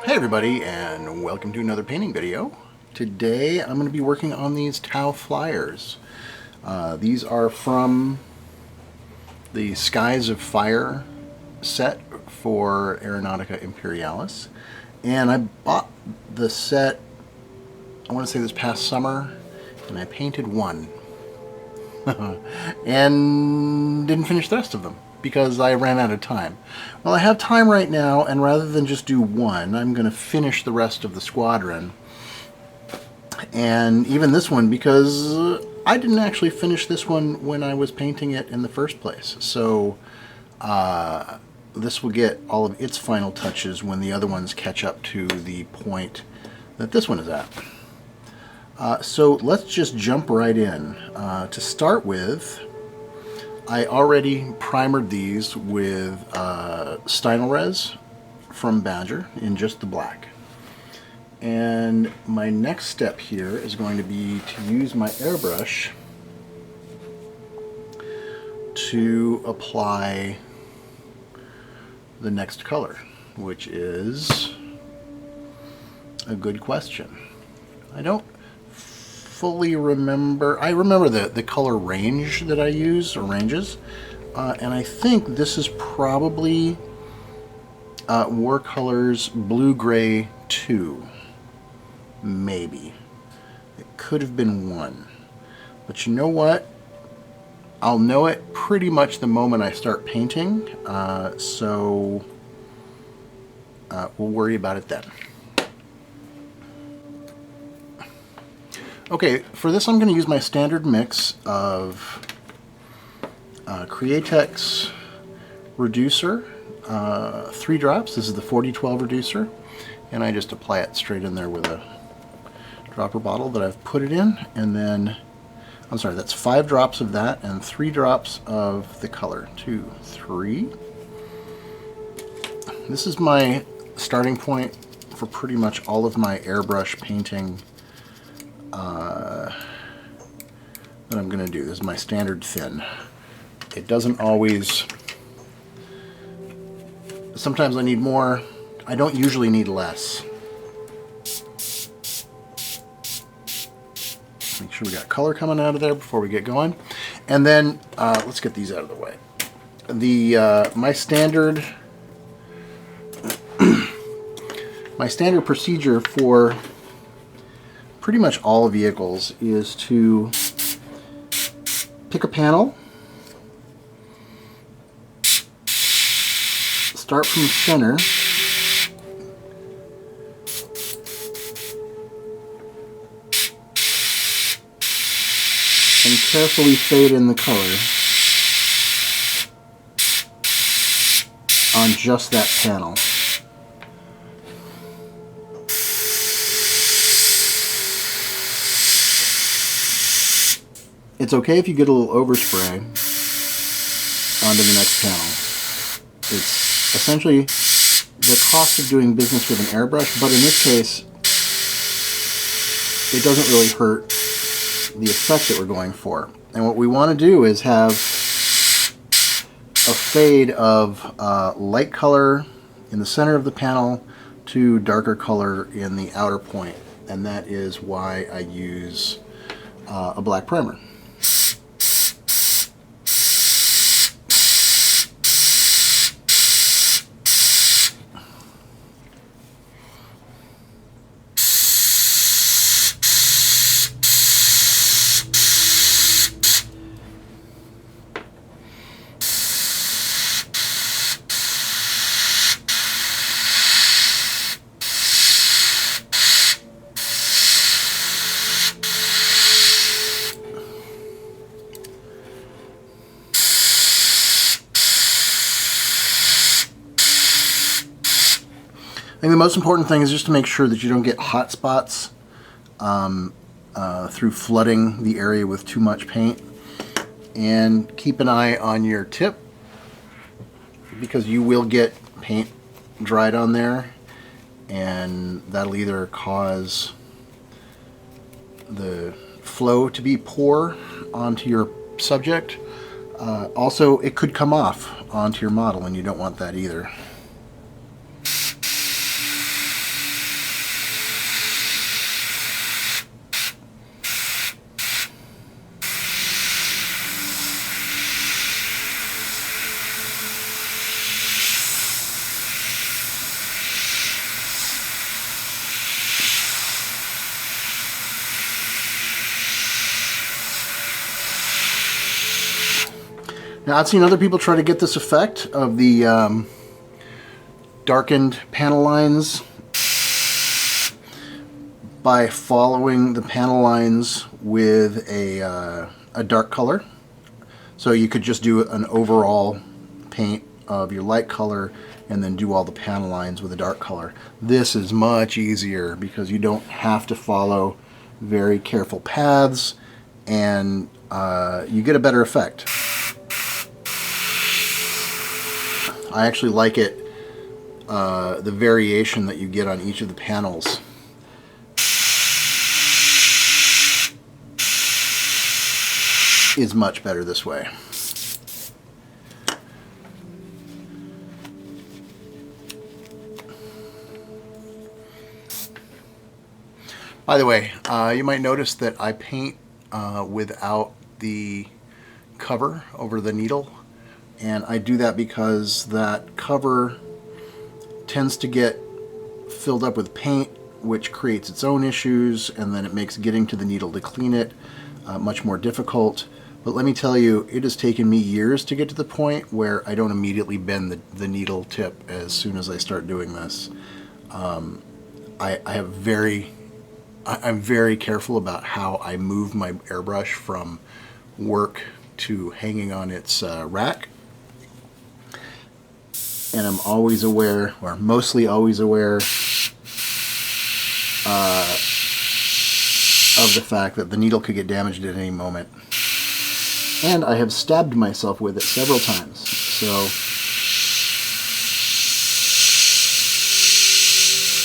Hey everybody, and welcome to another painting video. Today I'm going to be working on these Tau flyers. These are from the Skies of Fire set for Aeronautica Imperialis. And I bought the set, I want to say this past summer, and I painted one. And didn't finish the rest of them because I ran out of time. Well, I have time right now, and rather than just do one, I'm going to finish the rest of the squadron. And even this one, because I didn't actually finish this one when I was painting it in the first place. So this will get all of its final touches when the other ones catch up to the point that this one is at. So let's just jump right in. To start with, I already primered these with Stynylrez from Badger in just the black. And my next step here is going to be to use my airbrush to apply the next color, which is a good question. I don't fully remember. I remember the color range that I use, or ranges, and I think this is probably Warcolours Blue-Gray 2. Maybe. It could have been 1. But you know what? I'll know it pretty much the moment I start painting, so we'll worry about it then. Okay, for this I'm going to use my standard mix of Createx reducer, 3 drops. This is the 4012 reducer, and I just apply it straight in there with a dropper bottle that I've put it in, and then, I'm sorry, that's 5 drops of that and 3 drops of the color. 2, 3. This is my starting point for pretty much all of my airbrush painting that I'm going to do. This is my standard thin. It doesn't always, sometimes I need more. I don't usually need less. Make sure we got color coming out of there before we get going. And then let's get these out of the way. My standard procedure for pretty much all vehicles is to pick a panel, start from the center, and carefully fade in the color on just that panel. It's okay if you get a little overspray onto the next panel. It's essentially the cost of doing business with an airbrush, but in this case, it doesn't really hurt the effect that we're going for. And what we want to do is have a fade of light color in the center of the panel to darker color in the outer point, and that is why I use a black primer. I think the most important thing is just to make sure that you don't get hot spots through flooding the area with too much paint. And keep an eye on your tip, because you will get paint dried on there, and that'll either cause the flow to be poor onto your subject. Also, it could come off onto your model, and you don't want that either. Now, I've seen other people try to get this effect of the darkened panel lines by following the panel lines with a dark color. So you could just do an overall paint of your light color and then do all the panel lines with a dark color. This is much easier because you don't have to follow very careful paths, and you get a better effect. I actually like it, the variation that you get on each of the panels. Is much better this way. By the way, you might notice that I paint without the cover over the needle, and I do that because that cover tends to get filled up with paint, which creates its own issues, and then it makes getting to the needle to clean it much more difficult. But let me tell you, it has taken me years to get to the point where I don't immediately bend the needle tip as soon as I start doing this. I'm very careful about how I move my airbrush from work to hanging on its rack. And I'm always aware, or mostly always aware, of the fact that the needle could get damaged at any moment. And I have stabbed myself with it several times. So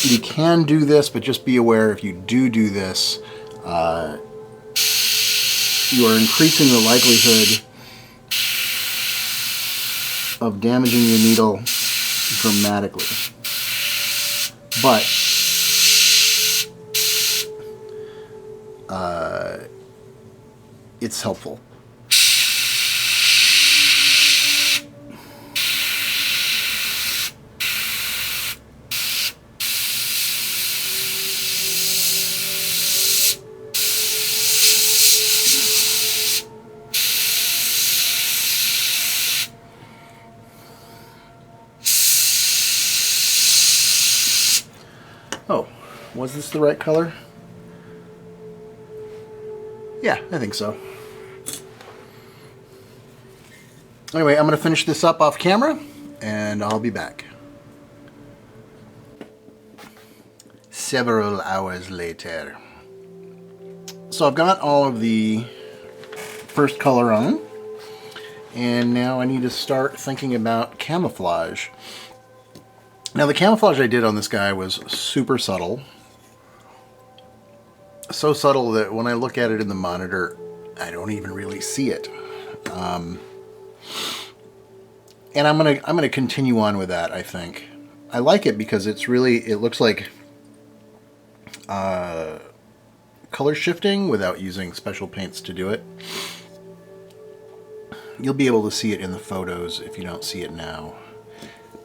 you can do this, but just be aware if you do this, you are increasing the likelihood of damaging your needle dramatically. But it's helpful. Oh, was this the right color? Yeah, I think so. Anyway, I'm going to finish this up off camera, and I'll be back. Several hours later. So I've got all of the first color on, and now I need to start thinking about camouflage. Now, the camouflage I did on this guy was super subtle. So subtle that when I look at it in the monitor, I don't even really see it. And I'm gonna continue on with that, I think. I like it because it looks like color shifting without using special paints to do it. You'll be able to see it in the photos if you don't see it now.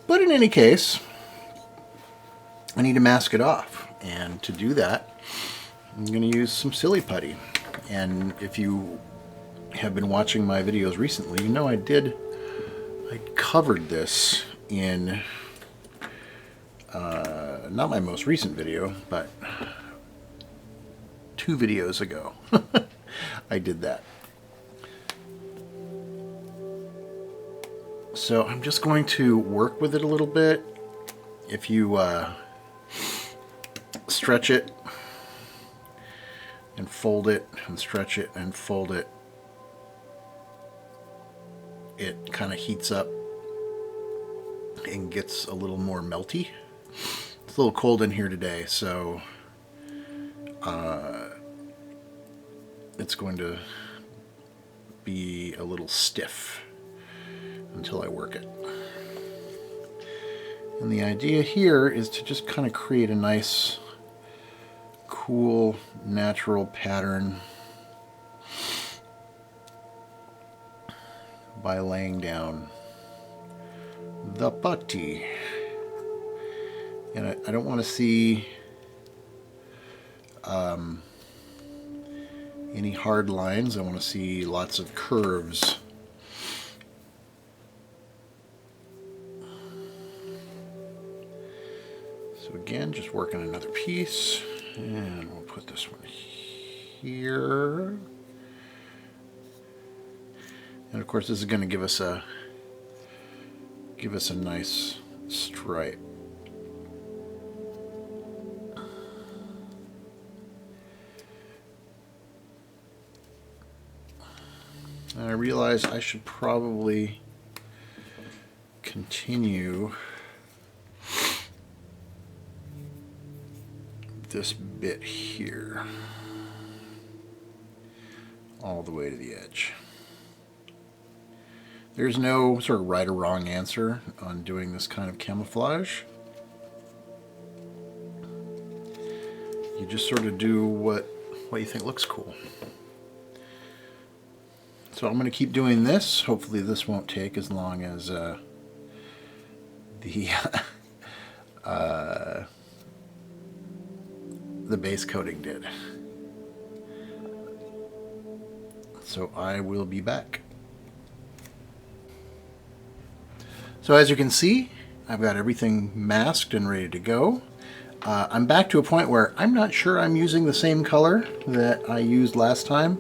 But in any case, I need to mask it off, and to do that I'm going to use some silly putty. And if you have been watching my videos recently, you know I covered this in not my most recent video, but 2 videos ago. I did that. So I'm just going to work with it a little bit. If you stretch it and fold it and stretch it and fold it, it kind of heats up and gets a little more melty. It's a little cold in here today, so it's going to be a little stiff until I work it. And the idea here is to just kind of create a nice, cool, natural pattern by laying down the putty. And I don't want to see any hard lines. I want to see lots of curves. So again, just working another piece, and we'll put this one here. And of course, this is going to give us a nice stripe. And I realize I should probably continue this bit here all the way to the edge. There's no sort of right or wrong answer on doing this kind of camouflage. You just sort of do what you think looks cool. So I'm going to keep doing this. Hopefully this won't take as long as the base coating did. So I will be back. So as you can see, I've got everything masked and ready to go. I'm back to a point where I'm not sure I'm using the same color that I used last time.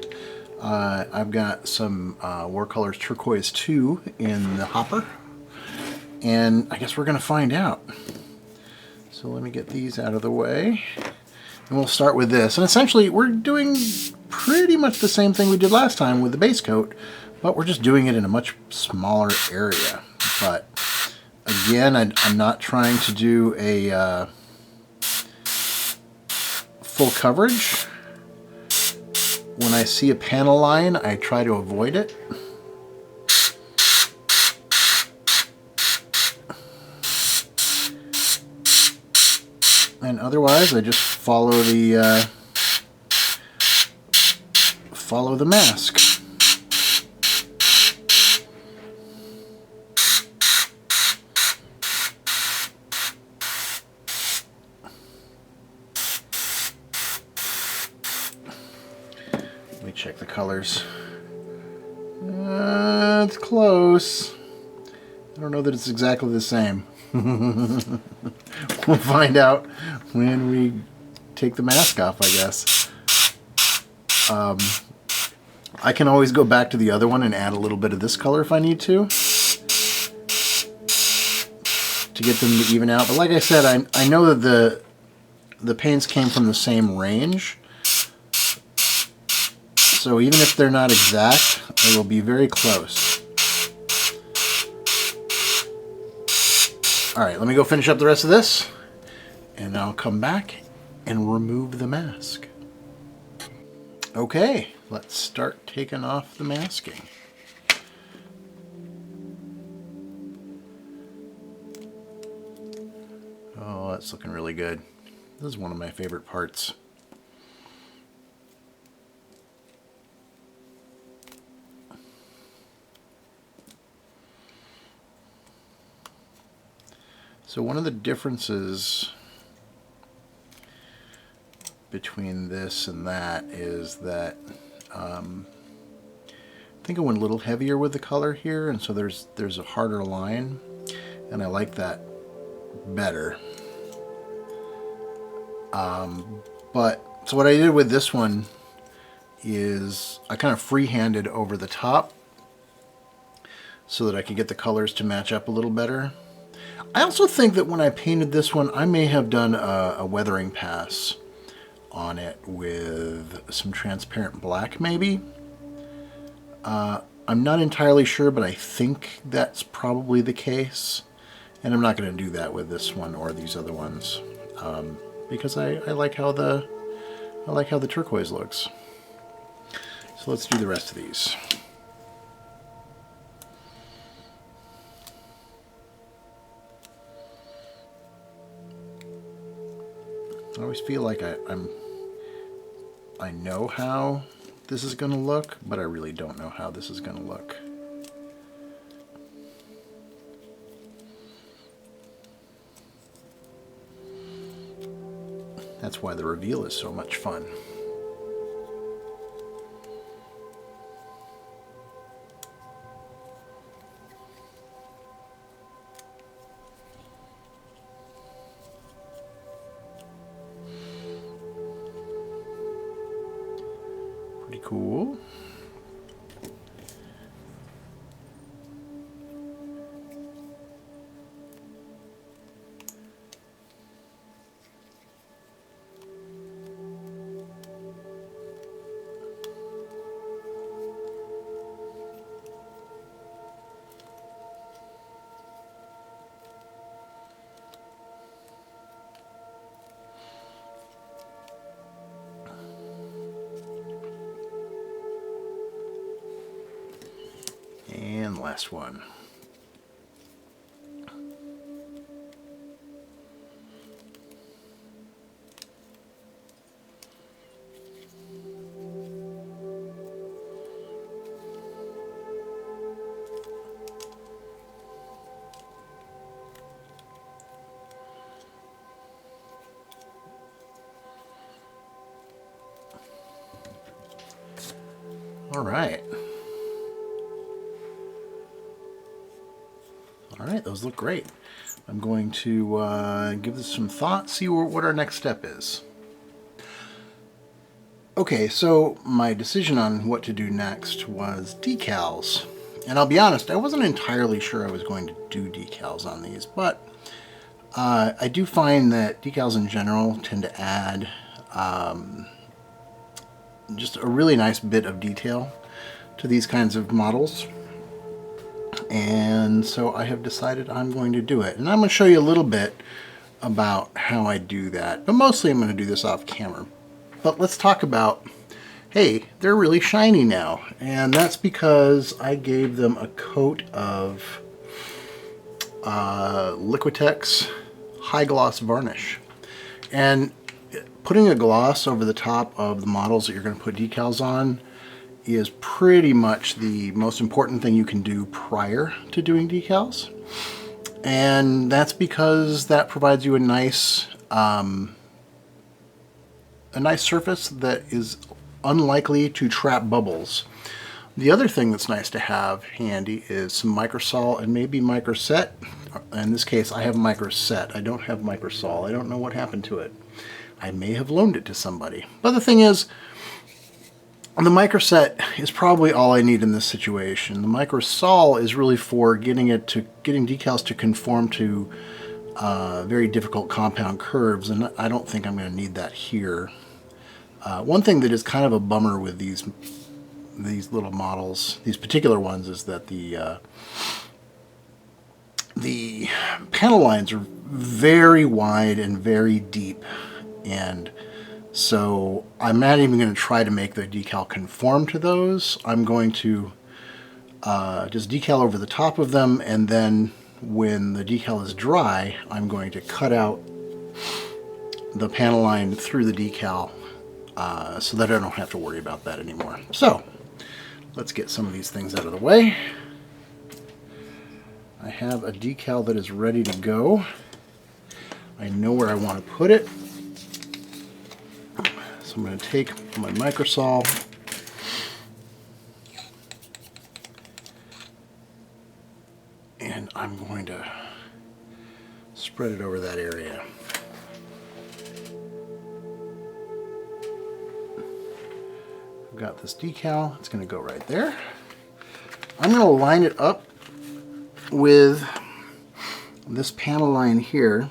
I've got some Warcolours Turquoise 2 in the hopper, and I guess we're going to find out. So let me get these out of the way, and we'll start with this. And essentially, we're doing pretty much the same thing we did last time with the base coat, but we're just doing it in a much smaller area. But again, I'm not trying to do a full coverage. When I see a panel line, I try to avoid it. And otherwise, I just follow the mask. Let me check the colors. It's close. I don't know that it's exactly the same. We'll find out when we take the mask off, I guess. I can always go back to the other one and add a little bit of this color if I need to get them to even out. But like I said, I know that the paints came from the same range. So even if they're not exact, they will be very close. Alright, let me go finish up the rest of this, and I'll come back and remove the mask. Okay, let's start taking off the masking. Oh, that's looking really good. This is one of my favorite parts. So one of the differences between this and that is that I think I went a little heavier with the color here, and so there's a harder line, and I like that better. But so what I did with this one is I kind of freehanded over the top so that I could get the colors to match up a little better. I also think that when I painted this one, I may have done a weathering pass on it with some transparent black, maybe. I'm not entirely sure, but I think that's probably the case. And I'm not going to do that with this one or these other ones, because I like how the turquoise looks. So let's do the rest of these. I always feel like I know how this is going to look, but I really don't know how this is going to look. That's why the reveal is so much fun. cool. And last one. All right. All right, those look great. I'm going to give this some thought, see what our next step is. Okay, so my decision on what to do next was decals. And I'll be honest, I wasn't entirely sure I was going to do decals on these, but I do find that decals in general tend to add just a really nice bit of detail to these kinds of models. And so I have decided I'm going to do it. And I'm going to show you a little bit about how I do that. But mostly I'm going to do this off camera. But let's talk about, hey, they're really shiny now. And that's because I gave them a coat of Liquitex high gloss varnish. And putting a gloss over the top of the models that you're going to put decals on is pretty much the most important thing you can do prior to doing decals. And that's because that provides you a nice surface that is unlikely to trap bubbles. The other thing that's nice to have handy is some microsol and maybe microset. In this case, I have microset. I don't have microsol. I don't know what happened to it. I may have loaned it to somebody. But the thing is, the microset is probably all I need in this situation. The microsol is really for getting decals to conform to very difficult compound curves, and I don't think I'm going to need that here. One thing that is kind of a bummer with these little models, these particular ones, is that the panel lines are very wide and very deep, and so I'm not even going to try to make the decal conform to those. I'm going to just decal over the top of them, and then when the decal is dry, I'm going to cut out the panel line through the decal so that I don't have to worry about that anymore. So let's get some of these things out of the way. I have a decal that is ready to go. I know where I want to put it. So I'm going to take my microsol and I'm going to spread it over that area. I've got this decal. It's going to go right there. I'm going to line it up with this panel line here,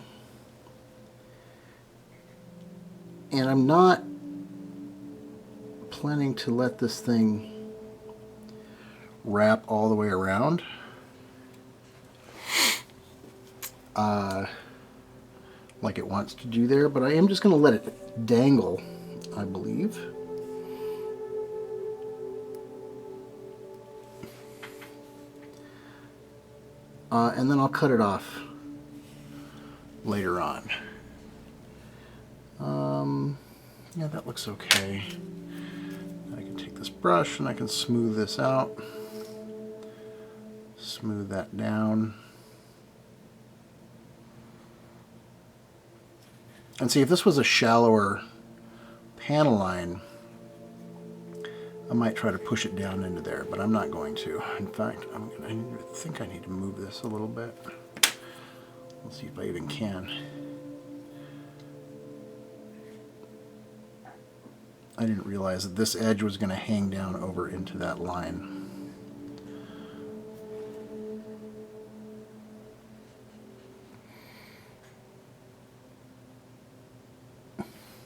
and I'm not planning to let this thing wrap all the way around like it wants to do there, but I am just going to let it dangle, I believe. And then I'll cut it off later on. Yeah, that looks okay. I can take this brush and I can smooth this out. Smooth that down. And see, if this was a shallower panel line, I might try to push it down into there, but I'm not going to. In fact, I think I need to move this a little bit. Let's see if I even can. I didn't realize that this edge was going to hang down over into that line.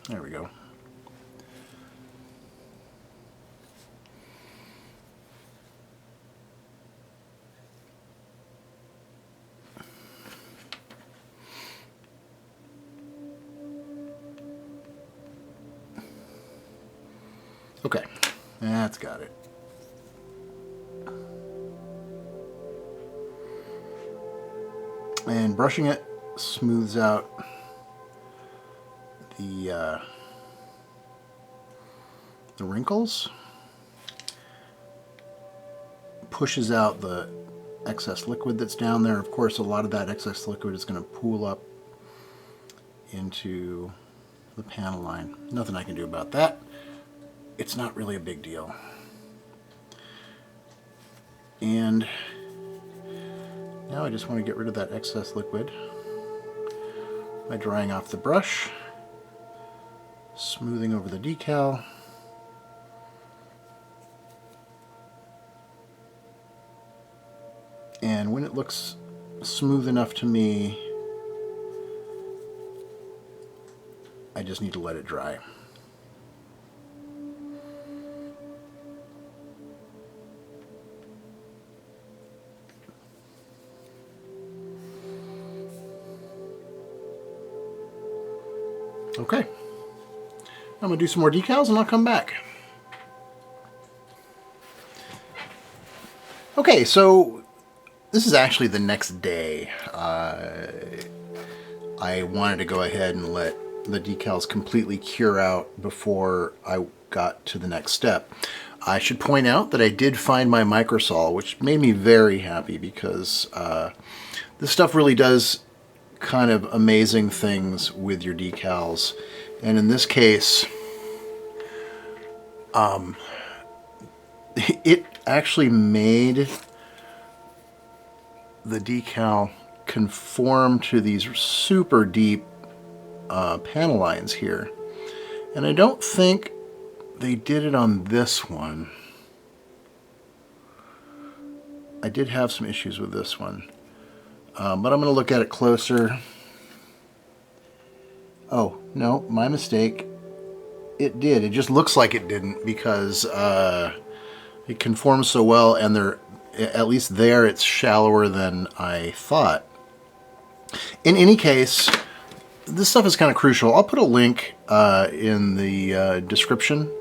There we go. Okay, that's got it. And brushing it smooths out the wrinkles, pushes out the excess liquid that's down there. Of course, a lot of that excess liquid is going to pool up into the panel line. Nothing I can do about that. It's not really a big deal. And now I just want to get rid of that excess liquid by drying off the brush, smoothing over the decal, and when it looks smooth enough to me, I just need to let it dry. Okay, I'm going to do some more decals and I'll come back. Okay, so this is actually the next day. I wanted to go ahead and let the decals completely cure out before I got to the next step. I should point out that I did find my microsol, which made me very happy because this stuff really does kind of amazing things with your decals. And in this case, it actually made the decal conform to these super deep panel lines here. And I don't think they did it on this one. I did have some issues with this one. But I'm going to look at it closer. Oh, no, my mistake. It did. It just looks like it didn't because it conforms so well, and at least there it's shallower than I thought. In any case, this stuff is kind of crucial. I'll put a link in the description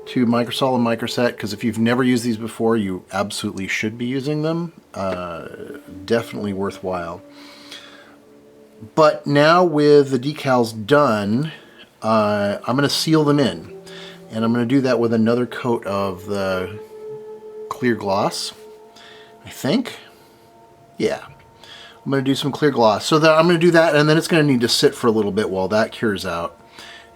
to Microsol and Microset, because if you've never used these before, you absolutely should be using them. Definitely worthwhile. But now with the decals done, I'm going to seal them in. And I'm going to do that with another coat of the clear gloss, I think. Yeah. I'm going to do some clear gloss. So that I'm going to do that, and then it's going to need to sit for a little bit while that cures out.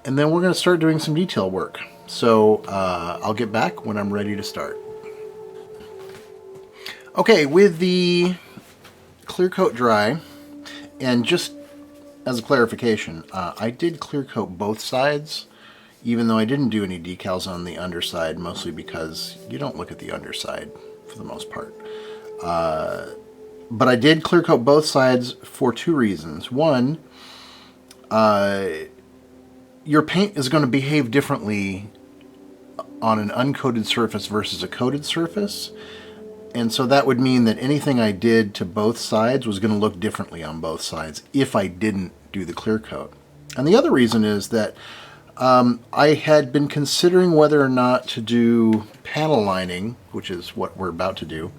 And then we're going to start doing some detail work. So I'll get back when I'm ready to start. Okay, with the clear coat dry, and just as a clarification, I did clear coat both sides, even though I didn't do any decals on the underside, mostly because you don't look at the underside for the most part. But I did clear coat both sides for two reasons. One, your paint is going to behave differently on an uncoated surface versus a coated surface. And so that would mean that anything I did to both sides was going to look differently on both sides if I didn't do the clear coat. And the other reason is that I had been considering whether or not to do panel lining, which is what we're about to do.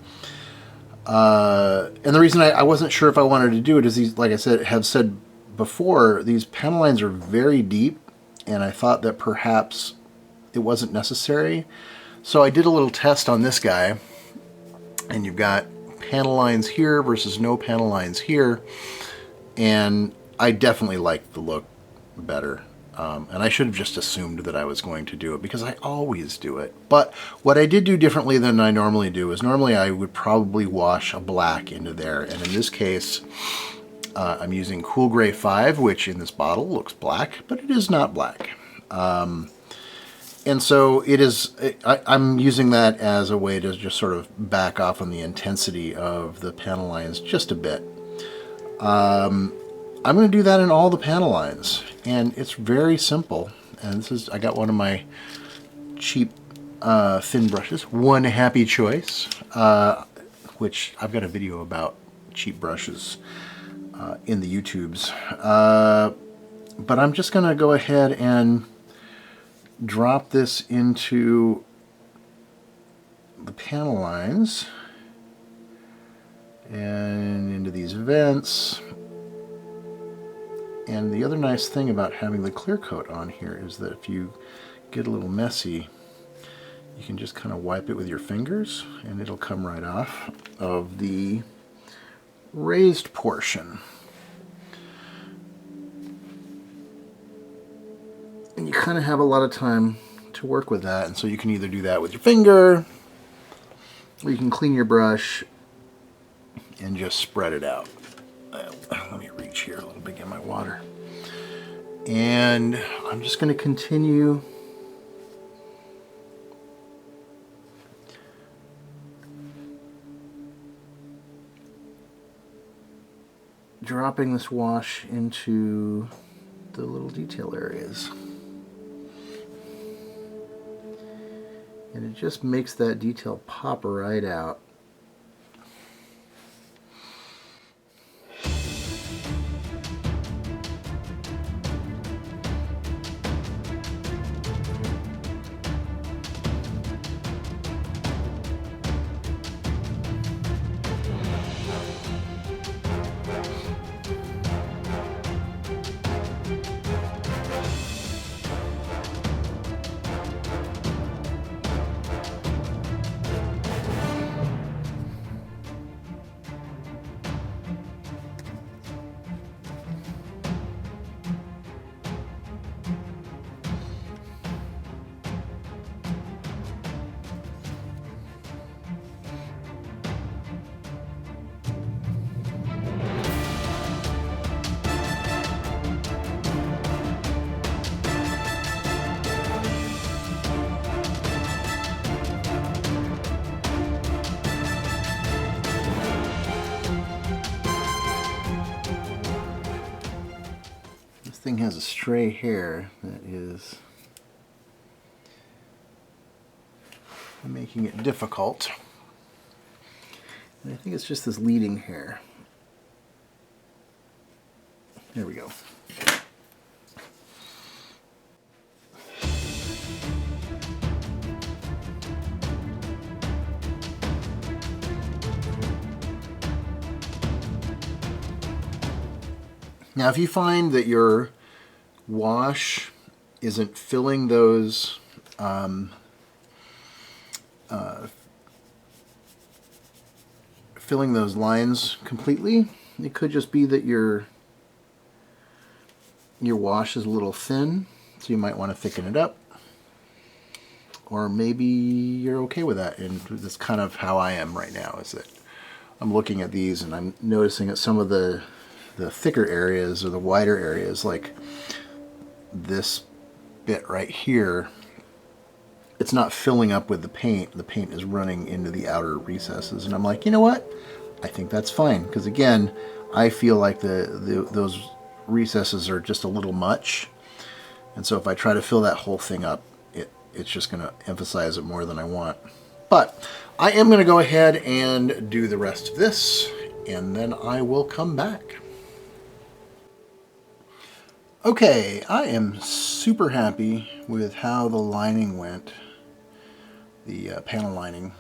And the reason I wasn't sure if I wanted to do it is these, like I have said before, these panel lines are very deep, and I thought that perhaps it wasn't necessary. So I did a little test on this guy, and you've got panel lines here versus no panel lines here, and I definitely liked the look better. And I should have just assumed that I was going to do it because I always do it. But what I did do differently than I normally do is normally I would probably wash a black into there, and in this case I'm using Cool Gray 5, which in this bottle looks black, but it is not black. And so it is, I'm using that as a way to just sort of back off on the intensity of the panel lines just a bit. I'm going to do that in all the panel lines, and it's very simple. And this is, I got one of my cheap thin brushes, One Happy Choice, which I've got a video about cheap brushes in the YouTubes. But I'm just going to go ahead and drop this into the panel lines and into these vents. And the other nice thing about having the clear coat on here is that if you get a little messy, you can just kind of wipe it with your fingers and it'll come right off of the raised portion. And you kind of have a lot of time to work with that, and so you can either do that with your finger, or you can clean your brush and just spread it out. Let me reach here a little bit, get my water. And I'm just going to continue dropping this wash into the little detail areas. And it just makes that detail pop right out. Thing has a stray hair that is making it difficult. And I think it's just this leading hair. There we go. Now, if you find that your wash isn't filling those lines completely, it could just be that your wash is a little thin, so you might want to thicken it up. Or maybe you're okay with that, and that's kind of how I am right now, is that I'm looking at these and I'm noticing that some of the thicker areas or the wider areas, like this bit right here, it's not filling up with the paint. The paint is running into the outer recesses, and I'm like, you know what? I think that's fine, because again, I feel like those recesses are just a little much, and so if I try to fill that whole thing up, it's just going to emphasize it more than I want. But I am going to go ahead and do the rest of this, and then I will come back. Okay, I am super happy with how the lining went, the panel lining,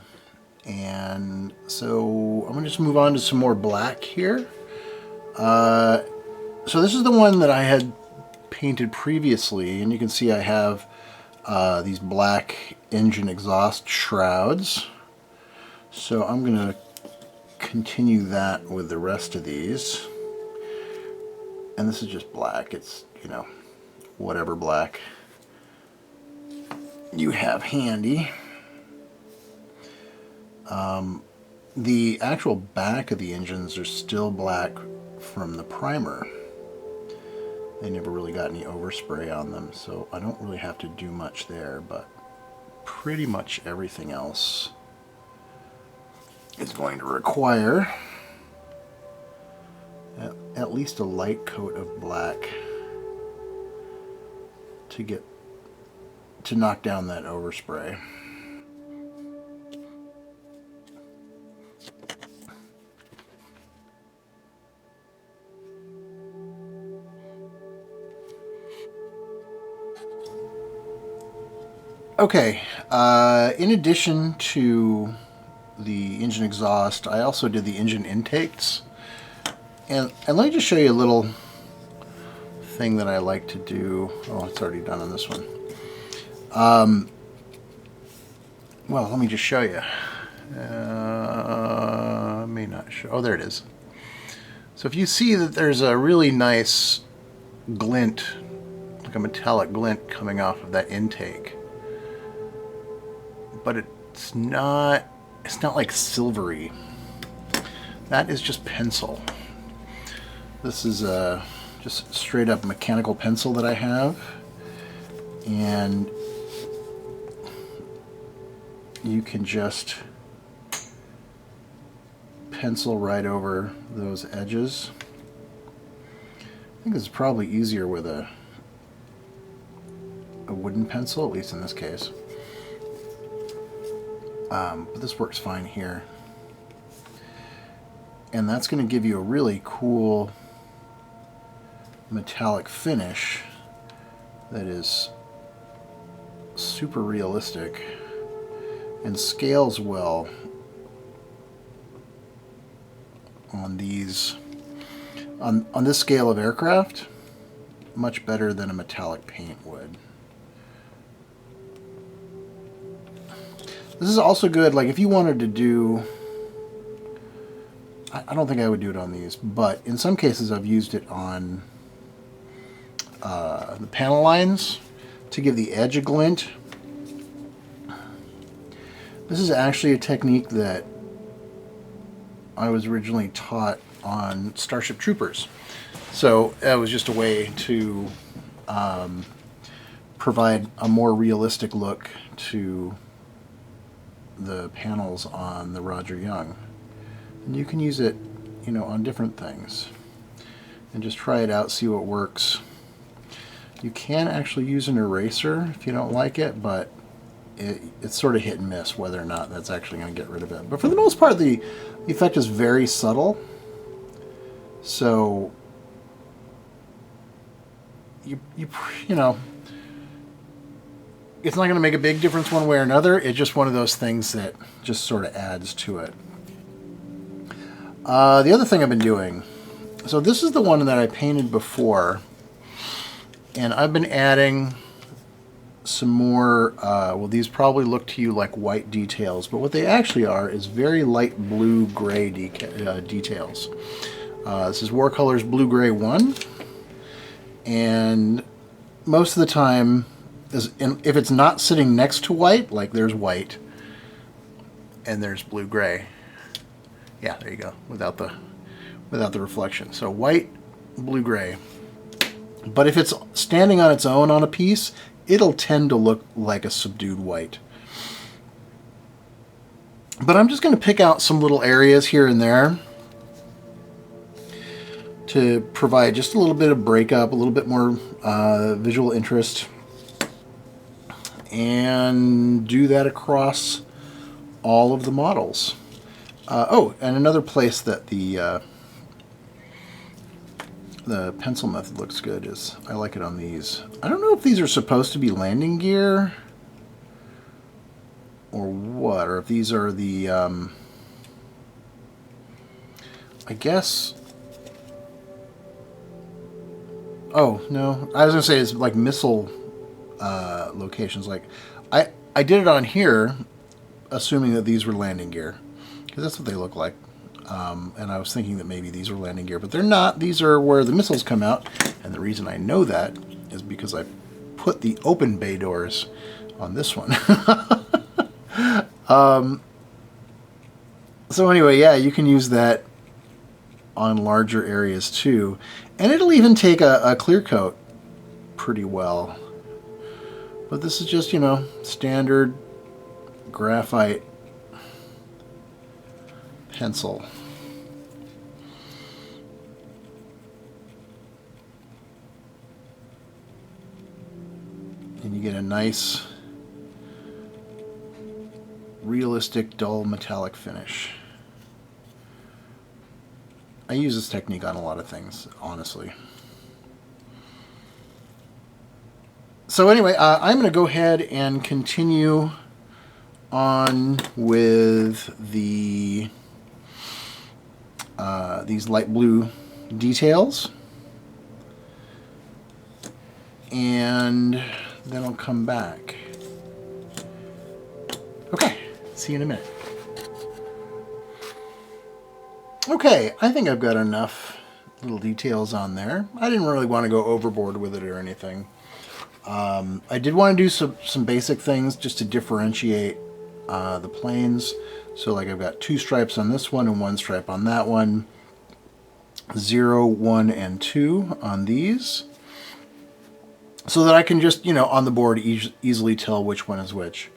and so I'm going to just move on to some more black here. So this is the one that I had painted previously, and you can see I have these black engine exhaust shrouds. So I'm going to continue that with the rest of these. And this is just black. It's, you know, whatever black you have handy. The actual back of the engines are still black from the primer. They never really got any overspray on them, so I don't really have to do much there, but pretty much everything else is going to require at least a light coat of black to knock down that overspray. Okay, in addition to the engine exhaust, I also did the engine intakes. And let me just show you a little thing that I like to do. Oh, it's already done on this one. Well, let me just show you. May not show. Oh, there it is. So if you see that there's a really nice glint, like a metallic glint coming off of that intake, but it's not like silvery. That is just pencil. This is just straight up mechanical pencil that I have, and you can just pencil right over those edges. I think it's probably easier with a wooden pencil, at least in this case. But this works fine here. And that's going to give you a really cool metallic finish that is super realistic and scales well on these on this scale of aircraft, much better than a metallic paint would. This is also good, like if you wanted to do, I don't think I would do it on these, but in some cases I've used it on the panel lines to give the edge a glint. This is actually a technique that I was originally taught on Starship Troopers. So it was just a way to provide a more realistic look to the panels on the Roger Young. And you can use it, you know, on different things. And just try it out, see what works. You can actually use an eraser if you don't like it, but it's sort of hit and miss whether or not that's actually going to get rid of it. But for the most part, the effect is very subtle. So you know, it's not going to make a big difference one way or another. It's just one of those things that just sort of adds to it. The other thing I've been doing, so this is the one that I painted before, and I've been adding some more, well, these probably look to you like white details, but what they actually are is very light blue-gray details. This is Warcolours Blue-Gray 1, and most of the time, if it's not sitting next to white, like there's white, and there's blue-gray. Yeah, there you go, without the reflection. So white, blue-gray. But if it's standing on its own on a piece, it'll tend to look like a subdued white. But I'm just going to pick out some little areas here and there to provide just a little bit of breakup, a little bit more visual interest, and do that across all of the models. Oh, and another place that the pencil method looks good is, I like it on these. I don't know if these are supposed to be landing gear or what, or if these are the, I guess, oh, no, I was going to say it's like missile locations. Like, I did it on here, assuming that these were landing gear, because that's what they look like. And I was thinking that maybe these are landing gear, but they're not. These are where the missiles come out, and the reason I know that is because I put the open bay doors on this one. So anyway, yeah, you can use that on larger areas too, and it'll even take a clear coat pretty well. But this is just, you know, standard graphite pencil. And you get a nice, realistic, dull metallic finish. I use this technique on a lot of things, honestly. So anyway, I'm going to go ahead and continue on with the these light blue details, and then I'll come back. Okay, see you in a minute. Okay, I think I've got enough little details on there. I didn't really want to go overboard with it or anything. I did want to do some basic things just to differentiate the planes. So like I've got 2 stripes on this one and 1 stripe on that one. 0, 1, and 2 on these. So that I can just, on the board easily tell which one is which.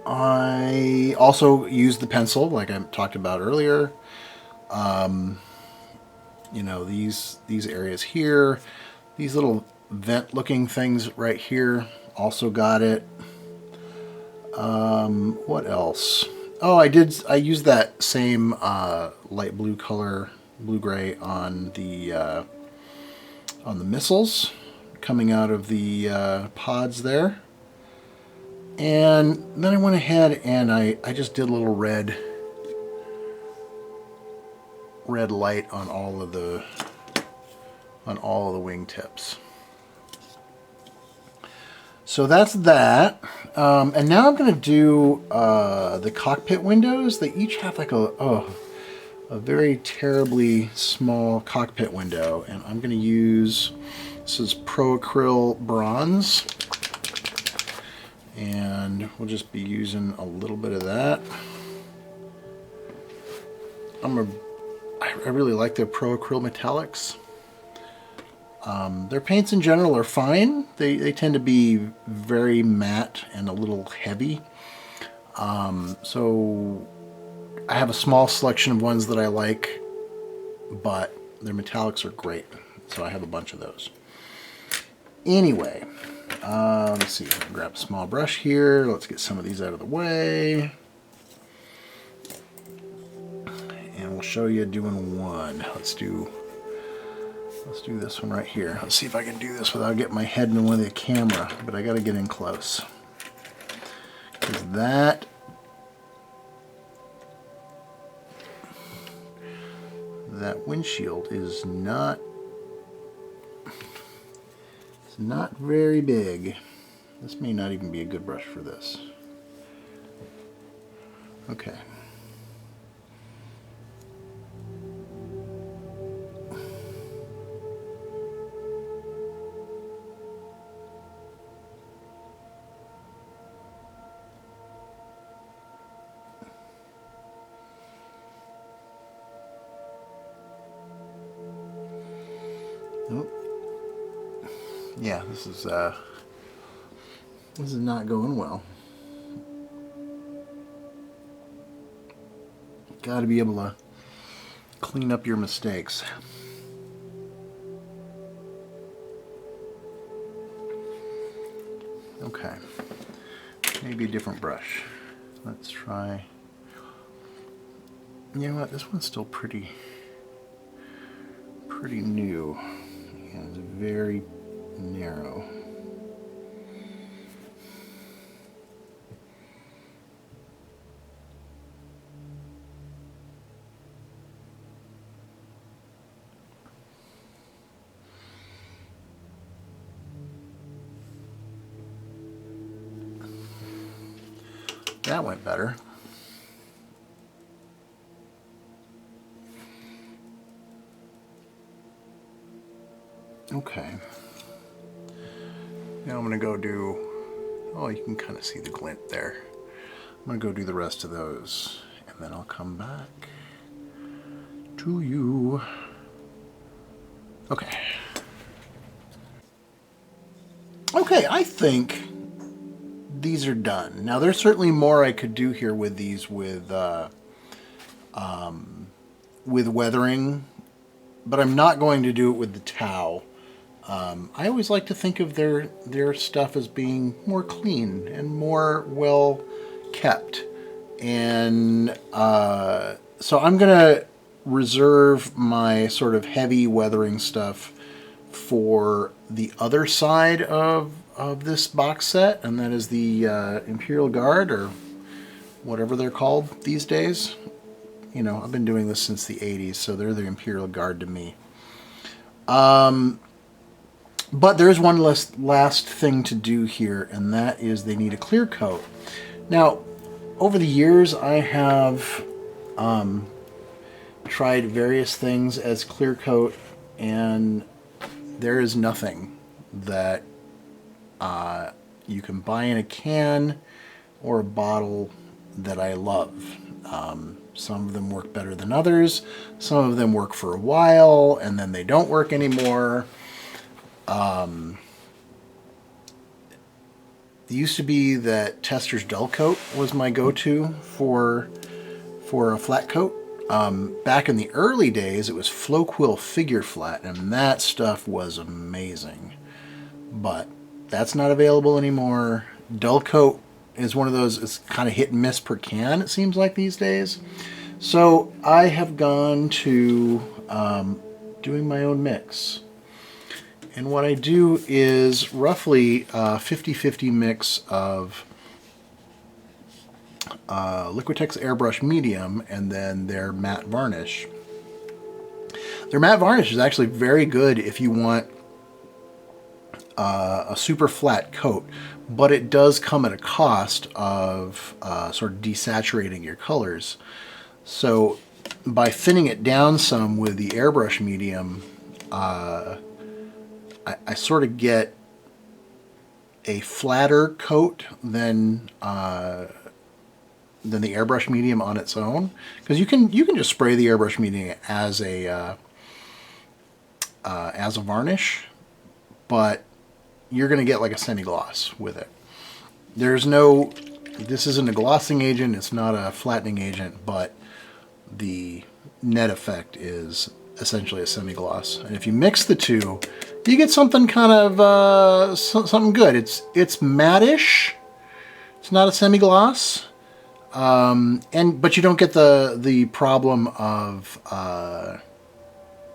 I also use the pencil, like I talked about earlier. These areas here, these little vent-looking things right here, also got it. What else? Oh, I used that same light blue color, blue-gray on the missiles coming out of the pods there. And then I went ahead and I just did a little red light on all of the wingtips. So that's that. And now I'm going to do the cockpit windows. They each have like a very terribly small cockpit window, and I'm going to use, this is Pro Acryl Bronze, and we'll just be using a little bit of that. I really like their Pro Acryl Metallics. Their paints in general are fine. They tend to be very matte and a little heavy. So I have a small selection of ones that I like, but their metallics are great. So I have a bunch of those. Anyway, let's see. I'm gonna grab a small brush here. Let's get some of these out of the way. And we'll show you doing one. Let's do this one right here. Let's see if I can do this without getting my head in the way of the camera, but I gotta get in close. Because that windshield is not very big. This may not even be a good brush for this. Okay. Oh. Yeah, this is not going well. Got to be able to clean up your mistakes. Okay, maybe a different brush. Let's try. You know what? This one's still pretty new. And it's very narrow. That went better. Okay. Now I'm going to go do, oh, you can kind of see the glint there. I'm going to go do the rest of those, and then I'll come back to you. Okay. Okay, I think these are done. Now there's certainly more I could do here with these with weathering, but I'm not going to do it with the Tau. I always like to think of their stuff as being more clean and more well kept. And so I'm going to reserve my sort of heavy weathering stuff for the other side of this box set, and that is the Imperial Guard, or whatever they're called these days. You know, I've been doing this since the 80s, so they're the Imperial Guard to me. But there is one last thing to do here, and that is they need a clear coat. Now, over the years, I have tried various things as clear coat, and there is nothing that you can buy in a can or a bottle that I love. Some of them work better than others. Some of them work for a while, and then they don't work anymore. It used to be that Tester's Dull Coat was my go-to for a flat coat. Back in the early days, it was Floquil Figure Flat, and that stuff was amazing. But that's not available anymore. Dull Coat is one of those, it's kind of hit and miss per can, it seems like these days. So I have gone to doing my own mix. And what I do is roughly a 50-50 mix of Liquitex Airbrush Medium and then their matte varnish. Their matte varnish is actually very good if you want a super flat coat, but it does come at a cost of sort of desaturating your colors. So by thinning it down some with the Airbrush Medium, I sort of get a flatter coat than the Airbrush Medium on its own, because you can just spray the Airbrush Medium as a varnish, but you're going to get like a semi-gloss with it. This isn't a glossing agent, it's not a flattening agent, but the net effect is essentially a semi-gloss. And if you mix the two, you get something kind of something good. It's matte-ish. It's not a semi-gloss, but you don't get the problem of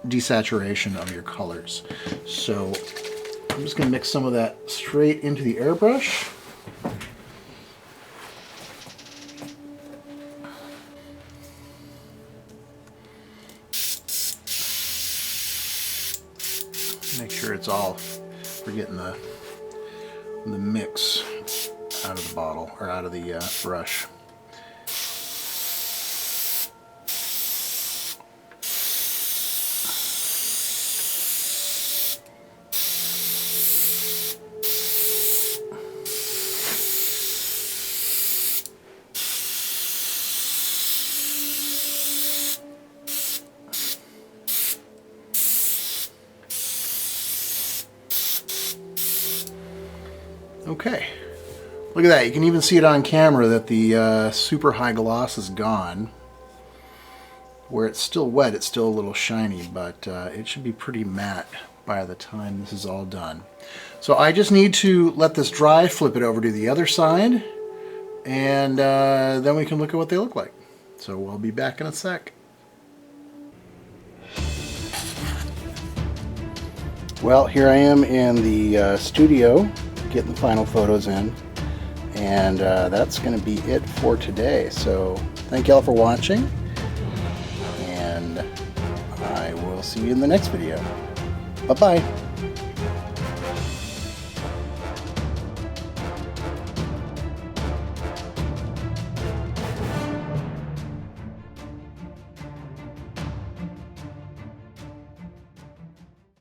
desaturation of your colors. So I'm just going to mix some of that straight into the airbrush. Make sure it's all, we're getting the mix out of the bottle, or out of the brush. Okay, look at that. You can even see it on camera that the super high gloss is gone. Where it's still wet, it's still a little shiny, but it should be pretty matte by the time this is all done. So I just need to let this dry, flip it over to the other side, and then we can look at what they look like. So we'll be back in a sec. Well, here I am in the studio, getting the final photos in, and that's going to be it for today. So thank y'all for watching, and I will see you in the next video. Bye-bye.